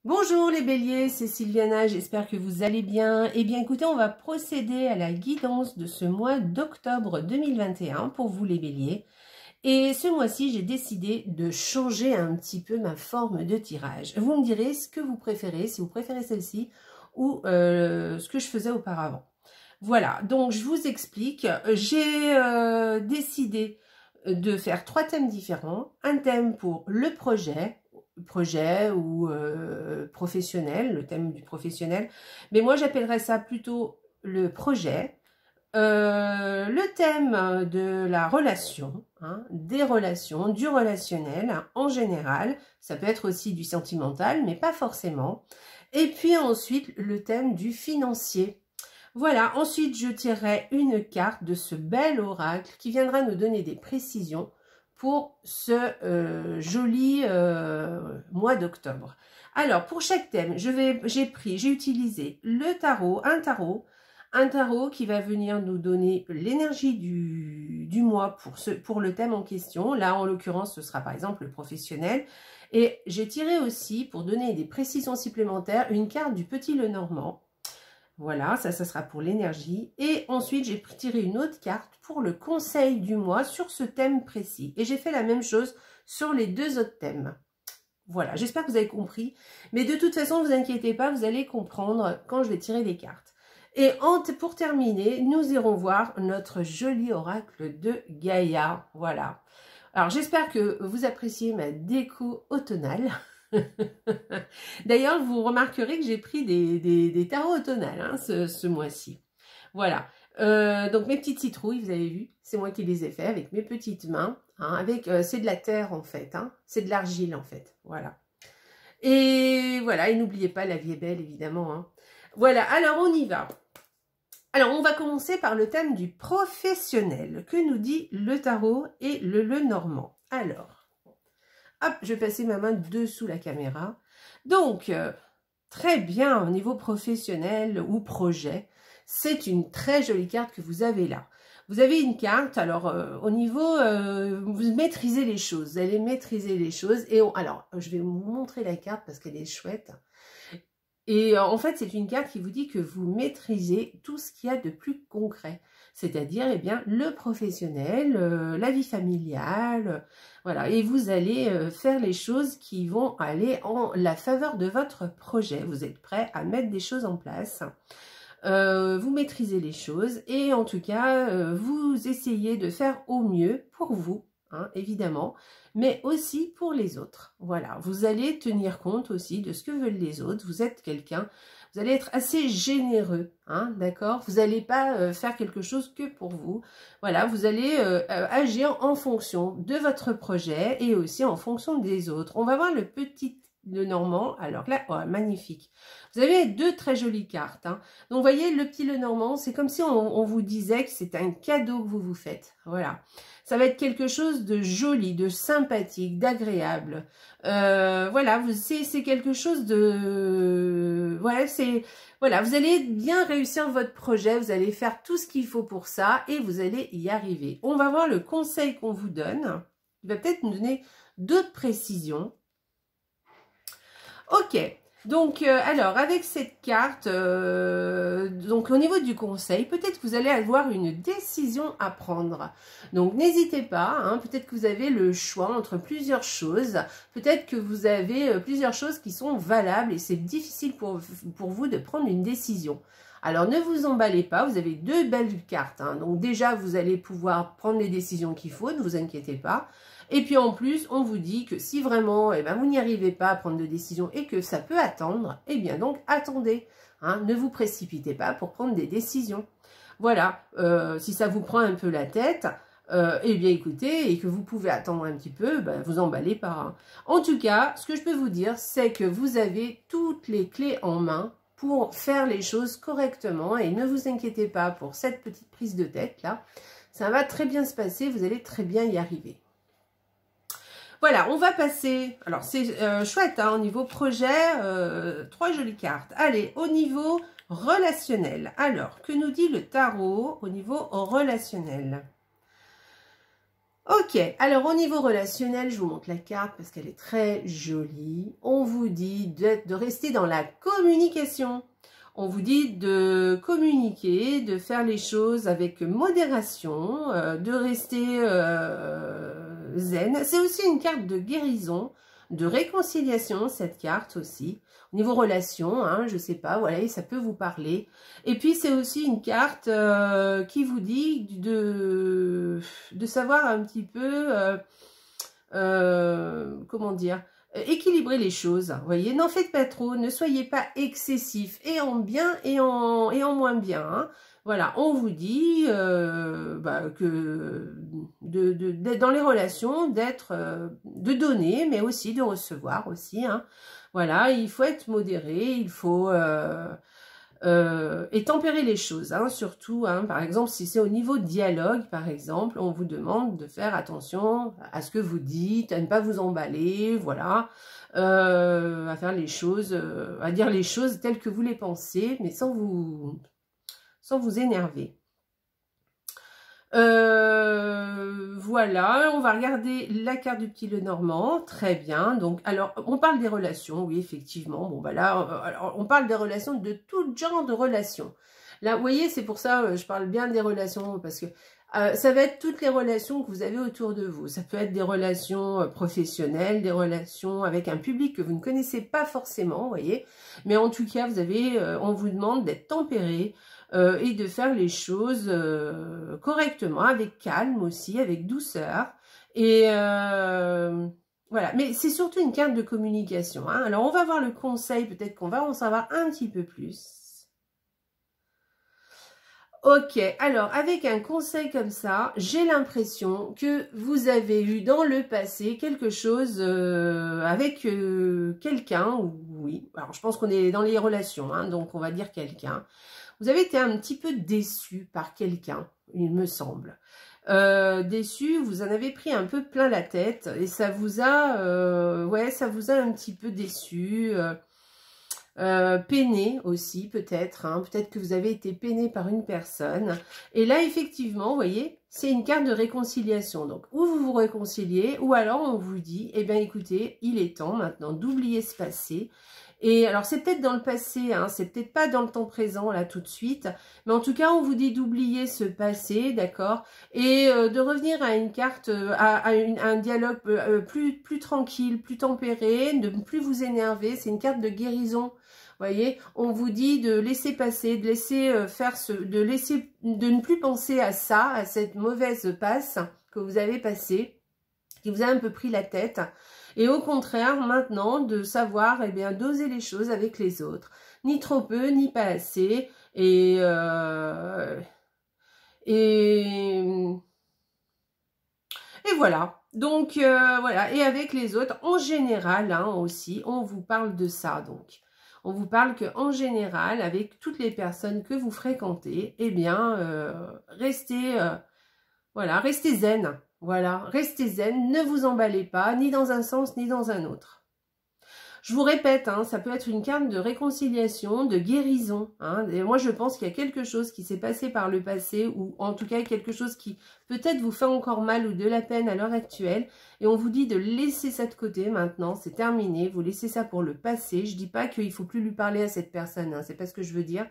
Bonjour les béliers, c'est Sylviana, j'espère que vous allez bien. Eh bien écoutez, on va procéder à la guidance de ce mois d'octobre 2021 pour vous les béliers. Et ce mois-ci, j'ai décidé de changer un petit peu ma forme de tirage. Vous me direz ce que vous préférez, si vous préférez celle-ci ou ce que je faisais auparavant. Voilà, donc je vous explique. J'ai décidé de faire 3 thèmes différents. Un thème pour le projet ou professionnel, le thème du professionnel. Mais moi, j'appellerais ça plutôt le projet. Le thème de la relation, des relations, du relationnel en général. Ça peut être aussi du sentimental, mais pas forcément. Et puis ensuite, le thème du financier. Voilà, ensuite je tirerai une carte de ce bel oracle qui viendra nous donner des précisions pour ce joli mois d'octobre. Alors, pour chaque thème, j'ai utilisé le tarot, un tarot qui va venir nous donner l'énergie du mois pour le thème en question. Là, en l'occurrence, ce sera par exemple le professionnel. Et j'ai tiré aussi, pour donner des précisions supplémentaires, une carte du Petit Lenormand. Voilà, ça sera pour l'énergie. Et ensuite, j'ai tiré une autre carte pour le conseil du mois sur ce thème précis. Et j'ai fait la même chose sur les 2 autres thèmes. Voilà, j'espère que vous avez compris. Mais de toute façon, ne vous inquiétez pas, vous allez comprendre quand je vais tirer les cartes. Et pour terminer, nous irons voir notre joli oracle de Gaïa. Voilà. Alors, j'espère que vous appréciez ma déco automnale. D'ailleurs, vous remarquerez que j'ai pris des tarots automnales ce mois-ci. Voilà. Donc, mes petites citrouilles, vous avez vu, c'est moi qui les ai fait avec mes petites mains. C'est de la terre, en fait. C'est de l'argile, en fait. Voilà. Et voilà, et n'oubliez pas, la vie est belle, évidemment. Voilà, alors on y va. Alors, on va commencer par le thème du professionnel. Que nous dit le tarot et le Lenormand? Alors, hop, je vais passer ma main dessous la caméra. Donc, très bien, au niveau professionnel ou projet, c'est une très jolie carte que vous avez là. Vous avez une carte, alors au niveau, vous maîtrisez les choses, vous allez maîtriser les choses. Et alors, je vais vous montrer la carte parce qu'elle est chouette. Et en fait, c'est une carte qui vous dit que vous maîtrisez tout ce qu'il y a de plus concret. C'est-à-dire, eh bien, le professionnel, la vie familiale, voilà. Et vous allez faire les choses qui vont aller en la faveur de votre projet. Vous êtes prêt à mettre des choses en place. Vous maîtrisez les choses et en tout cas, vous essayez de faire au mieux pour vous. Évidemment, mais aussi pour les autres. Voilà, vous allez tenir compte aussi de ce que veulent les autres. Vous êtes quelqu'un, vous allez être assez généreux, d'accord? Vous n'allez pas faire quelque chose que pour vous. Voilà, vous allez agir en fonction de votre projet et aussi en fonction des autres. On va voir le Petit Lenormand. Alors là, oh, magnifique. Vous avez 2 très jolies cartes. Donc, vous voyez, le Petit Lenormand, c'est comme si on vous disait que c'est un cadeau que vous vous faites. Voilà. Ça va être quelque chose de joli, de sympathique, d'agréable. Voilà, c'est quelque chose de... Voilà, vous allez bien réussir votre projet, vous allez faire tout ce qu'il faut pour ça et vous allez y arriver. On va voir le conseil qu'on vous donne. Il va peut-être nous donner d'autres précisions. Ok. Donc, alors, avec cette carte, donc au niveau du conseil, peut-être que vous allez avoir une décision à prendre. Donc, n'hésitez pas, peut-être que vous avez le choix entre plusieurs choses. Peut-être que vous avez plusieurs choses qui sont valables et c'est difficile pour vous de prendre une décision. Alors, ne vous emballez pas, vous avez 2 belles cartes. Donc, déjà, vous allez pouvoir prendre les décisions qu'il faut, ne vous inquiétez pas. Et puis en plus, on vous dit que si vraiment vous n'y arrivez pas à prendre de décision et que ça peut attendre, eh bien donc attendez. Ne vous précipitez pas pour prendre des décisions. Voilà, si ça vous prend un peu la tête, eh bien écoutez, et que vous pouvez attendre un petit peu, vous emballez pas. En tout cas, ce que je peux vous dire, c'est que vous avez toutes les clés en main pour faire les choses correctement. Et ne vous inquiétez pas pour cette petite prise de tête là. Ça va très bien se passer, vous allez très bien y arriver. Voilà, on va passer, alors c'est chouette, au niveau projet, 3 jolies cartes. Allez, au niveau relationnel. Alors, que nous dit le tarot au niveau relationnel? Ok, alors au niveau relationnel, je vous montre la carte parce qu'elle est très jolie. On vous dit de rester dans la communication. On vous dit de communiquer, de faire les choses avec modération, de rester zen. C'est aussi une carte de guérison, de réconciliation, cette carte aussi. Au niveau relation, hein, je sais pas, voilà, ça peut vous parler. Et puis c'est aussi une carte qui vous dit de savoir un petit peu, comment dire, équilibrer les choses. Vous voyez, n'en faites pas trop, ne soyez pas excessif, et en bien et en moins bien. Hein. Voilà, on vous dit que d'être dans les relations, de donner, mais aussi de recevoir aussi. Hein. Voilà, il faut être modéré, il faut et tempérer les choses, hein, surtout, hein, par exemple, si c'est au niveau dialogue, par exemple, on vous demande de faire attention à ce que vous dites, à ne pas vous emballer, voilà, à faire les choses, à dire les choses telles que vous les pensez, mais sans vous énerver. Voilà, on va regarder la carte du petit Lenormand, très bien. Donc, alors, on parle des relations, oui, effectivement. Bon, bah là, alors, on parle des relations, de tout genre de relations. Là, vous voyez, c'est pour ça, je parle bien des relations, parce que ça va être toutes les relations que vous avez autour de vous. Ça peut être des relations professionnelles, des relations avec un public que vous ne connaissez pas forcément, vous voyez. Mais en tout cas, on vous demande d'être tempéré, et de faire les choses correctement, avec calme aussi, avec douceur. Et voilà, mais c'est surtout une carte de communication. Hein. Alors, on va voir le conseil, peut-être qu'on va en savoir un petit peu plus. Ok, alors, avec un conseil comme ça, j'ai l'impression que vous avez eu dans le passé quelque chose avec quelqu'un, oui, alors je pense qu'on est dans les relations, hein, donc on va dire quelqu'un. Vous avez été un petit peu déçu par quelqu'un, il me semble. Déçu, vous en avez pris un peu plein la tête et ça vous a, ouais, ça vous a un petit peu déçu, peiné aussi peut-être, hein, peut-être que vous avez été peiné par une personne. Et là, effectivement, vous voyez, c'est une carte de réconciliation. Donc, ou vous vous réconciliez, ou alors on vous dit, eh bien écoutez, il est temps maintenant d'oublier ce passé. Et alors, c'est peut-être dans le passé, hein, c'est peut-être pas dans le temps présent, là, tout de suite. Mais en tout cas, on vous dit d'oublier ce passé, d'accord? Et de revenir à une carte, à un dialogue plus tranquille, plus tempéré, de ne plus vous énerver. C'est une carte de guérison. Vous voyez, on vous dit de laisser passer, de laisser de ne plus penser à ça, à cette mauvaise passe que vous avez passée, qui vous a un peu pris la tête. Et au contraire, maintenant, de savoir, eh bien, doser les choses avec les autres. Ni trop peu, ni pas assez. Et voilà. Donc, voilà. Et avec les autres, en général, hein, aussi, on vous parle de ça, donc. On vous parle qu'en général, avec toutes les personnes que vous fréquentez, eh bien, voilà, restez zen. Voilà, restez zen, ne vous emballez pas, ni dans un sens, ni dans un autre. Je vous répète, hein, ça peut être une carte de réconciliation, de guérison. Hein, et moi, je pense qu'il y a quelque chose qui s'est passé par le passé, ou en tout cas quelque chose qui peut-être vous fait encore mal ou de la peine à l'heure actuelle. Et on vous dit de laisser ça de côté maintenant, c'est terminé, vous laissez ça pour le passé. Je dis pas qu'il faut plus lui parler à cette personne, hein, c'est pas ce que je veux dire.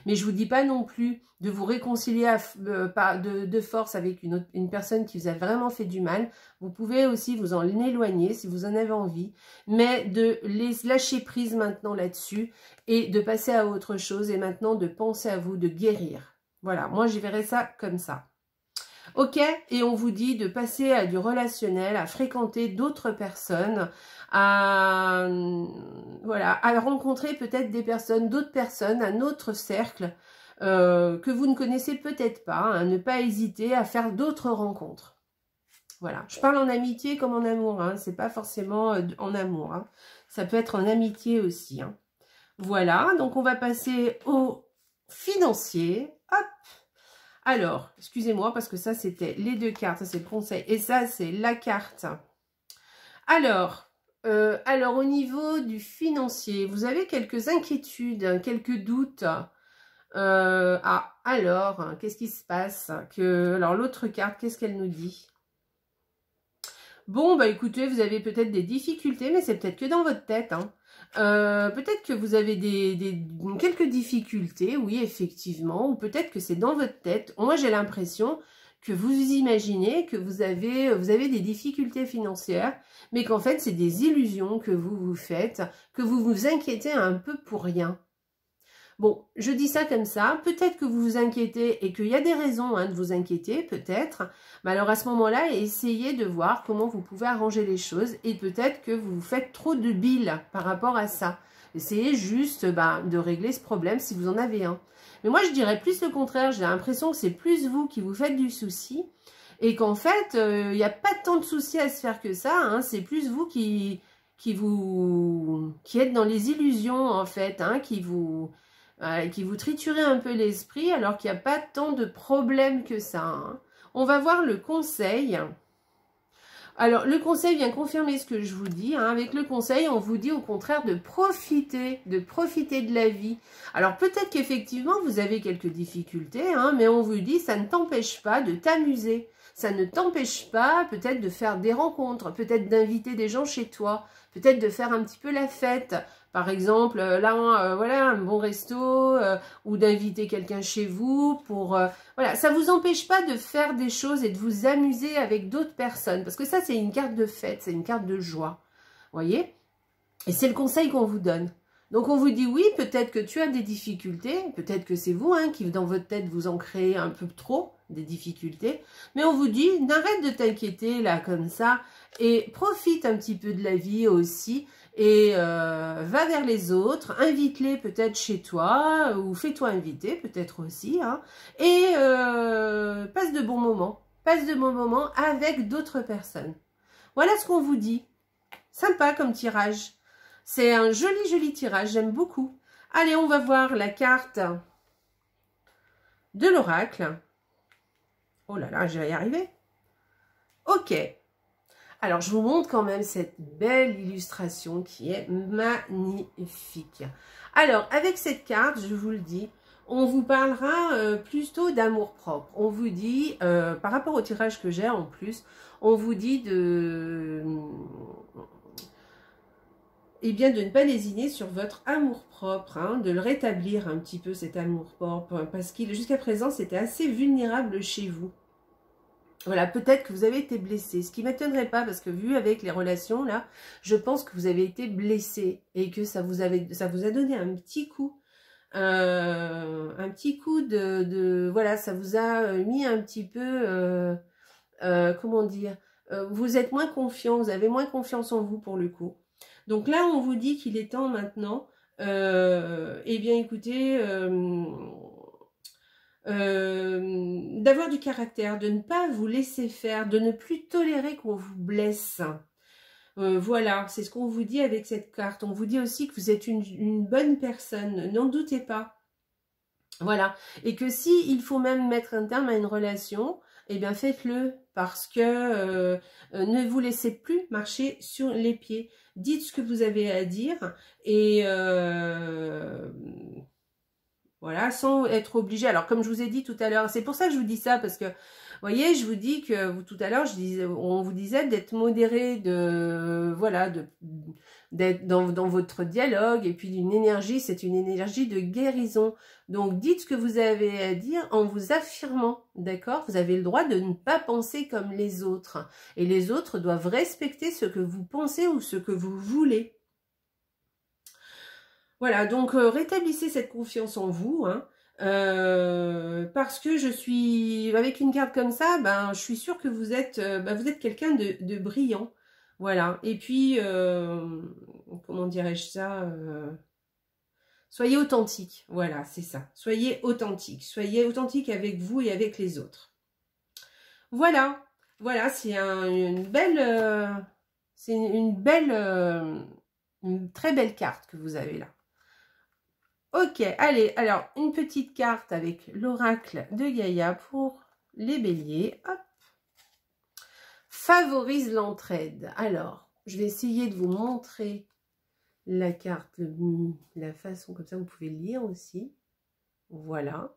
Mais je vous dis pas non plus de vous réconcilier de force avec une personne qui vous a vraiment fait du mal. Vous pouvez aussi vous en éloigner si vous en avez envie, mais de lâcher prise maintenant là-dessus et de passer à autre chose et maintenant de penser à vous, de guérir. Voilà, moi je verrais ça comme ça. Ok, et on vous dit de passer à du relationnel, à fréquenter d'autres personnes, voilà, à rencontrer peut-être des personnes, d'autres personnes, un autre cercle que vous ne connaissez peut-être pas, hein, ne pas hésiter à faire d'autres rencontres. Voilà, je parle en amitié comme en amour, hein, c'est pas forcément en amour, hein. Ça peut être en amitié aussi. Hein. Voilà, donc on va passer au financier. Hop. Alors, excusez-moi parce que ça c'était les deux cartes, ça c'est le conseil et ça c'est la carte. Alors au niveau du financier, vous avez quelques inquiétudes, quelques doutes. Alors, qu'est-ce qui se passe? Alors l'autre carte, qu'est-ce qu'elle nous dit? Bon, bah écoutez, vous avez peut-être des difficultés, mais c'est peut-être que dans votre tête, hein. Peut-être que vous avez quelques difficultés, oui, effectivement, ou peut-être que c'est dans votre tête. Moi, j'ai l'impression que vous imaginez que vous avez des difficultés financières, mais qu'en fait, c'est des illusions que vous vous faites, que vous vous inquiétez un peu pour rien. Bon, je dis ça comme ça, peut-être que vous vous inquiétez et qu'il y a des raisons hein, de vous inquiéter, peut-être, mais alors à ce moment-là, essayez de voir comment vous pouvez arranger les choses et peut-être que vous faites trop de billes par rapport à ça. Essayez juste de régler ce problème si vous en avez un. Mais moi, je dirais plus le contraire, j'ai l'impression que c'est plus vous qui vous faites du souci et qu'en fait, il n'y a pas tant de soucis à se faire que ça, hein, c'est plus vous qui êtes dans les illusions en fait, hein, qui vous triturez un peu l'esprit alors qu'il n'y a pas tant de problèmes que ça. Hein. On va voir le conseil. Alors, le conseil vient confirmer ce que je vous dis. Hein. Avec le conseil, on vous dit au contraire de profiter de la vie. Alors, peut-être qu'effectivement, vous avez quelques difficultés, hein, mais on vous dit, ça ne t'empêche pas de t'amuser. Ça ne t'empêche pas peut-être de faire des rencontres, peut-être d'inviter des gens chez toi, peut-être de faire un petit peu la fête. Par exemple, là, voilà, un bon resto, ou d'inviter quelqu'un chez vous pour... voilà, ça ne vous empêche pas de faire des choses et de vous amuser avec d'autres personnes. Parce que ça, c'est une carte de fête, c'est une carte de joie. Vous voyez? Et c'est le conseil qu'on vous donne. Donc, on vous dit, oui, peut-être que tu as des difficultés, peut-être que c'est vous qui, dans votre tête, vous en créez un peu trop, des difficultés. Mais on vous dit, n'arrête de t'inquiéter, là, comme ça, et profite un petit peu de la vie aussi, et va vers les autres, invite-les peut-être chez toi, ou fais-toi inviter, peut-être aussi, hein, et passe de bons moments avec d'autres personnes. Voilà ce qu'on vous dit. Sympa comme tirage. C'est un joli tirage, j'aime beaucoup. Allez, on va voir la carte de l'oracle. Oh là là, je vais y arriver. Ok. Alors, je vous montre quand même cette belle illustration qui est magnifique. Alors, avec cette carte, je vous le dis, on vous parlera plutôt d'amour-propre. On vous dit, par rapport au tirage que j'ai en plus, on vous dit de ne pas lésiner sur votre amour-propre, hein, de le rétablir un petit peu cet amour-propre, parce qu'il jusqu'à présent, c'était assez vulnérable chez vous. Voilà, peut-être que vous avez été blessé, ce qui ne m'étonnerait pas, parce que vu avec les relations, là, je pense que vous avez été blessé et que ça vous a donné un petit coup voilà, ça vous a mis un petit peu, comment dire, vous êtes moins confiant, vous avez moins confiance en vous pour le coup. Donc là, on vous dit qu'il est temps maintenant, eh bien écoutez, d'avoir du caractère, de ne pas vous laisser faire, de ne plus tolérer qu'on vous blesse. Voilà, c'est ce qu'on vous dit avec cette carte. On vous dit aussi que vous êtes une bonne personne, n'en doutez pas. Voilà, et que si il faut même mettre un terme à une relation, eh bien faites-le, parce que ne vous laissez plus marcher sur les pieds. Dites ce que vous avez à dire, et voilà, sans être obligé. Alors, comme je vous ai dit tout à l'heure, c'est pour ça que je vous dis ça, parce que, vous voyez, je vous dis que tout à l'heure, on vous disait d'être modéré, voilà, d'être dans votre dialogue, et puis d'une énergie, c'est une énergie de guérison. Donc, dites ce que vous avez à dire en vous affirmant, d'accord? Vous avez le droit de ne pas penser comme les autres. Et les autres doivent respecter ce que vous pensez ou ce que vous voulez. Voilà, donc rétablissez cette confiance en vous, hein, parce que je suis, avec une carte comme ça, je suis sûre que vous êtes quelqu'un de brillant, voilà. Et puis, comment dirais-je ça, soyez authentique, voilà, c'est ça. Soyez authentique avec vous et avec les autres. Voilà, c'est une très belle carte que vous avez là. Ok, allez, alors, une petite carte avec l'oracle de Gaïa pour les béliers. Hop. Favorise l'entraide. Alors, je vais essayer de vous montrer la carte, la façon, comme ça vous pouvez lire aussi. Voilà.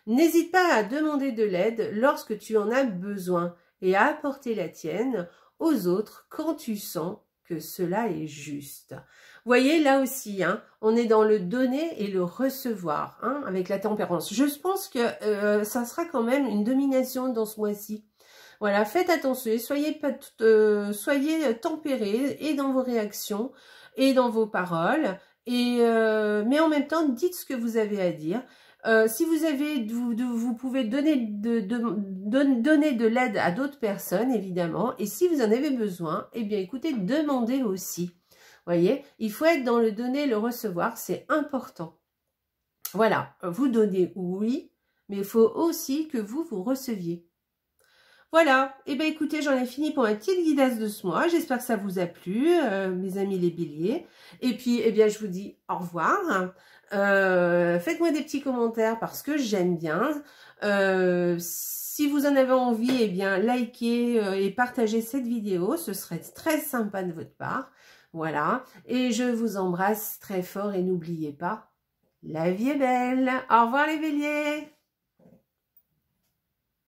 N'hésite pas à demander de l'aide lorsque tu en as besoin et à apporter la tienne. aux autres quand tu sens que cela est juste. Vous voyez, là aussi, hein, on est dans le donner et le recevoir, hein, avec la tempérance. Je pense que ça sera quand même une domination dans ce mois-ci. Voilà, faites attention, soyez tempérés et dans vos réactions et dans vos paroles. Mais en même temps, dites ce que vous avez à dire. Si vous avez, vous pouvez donner de l'aide à d'autres personnes, évidemment. Et si vous en avez besoin, eh bien, écoutez, demandez aussi. Voyez, il faut être dans le donner et le recevoir, c'est important. Voilà, vous donnez, oui, mais il faut aussi que vous receviez. Voilà, et bien écoutez, j'en ai fini pour ma petite guidasse de ce mois. J'espère que ça vous a plu, mes amis les béliers. Et puis, eh bien, je vous dis au revoir. Faites-moi des petits commentaires parce que j'aime bien. Si vous en avez envie, eh bien, likez et partagez cette vidéo. Ce serait très sympa de votre part. Voilà, et je vous embrasse très fort et n'oubliez pas, la vie est belle. Au revoir les béliers.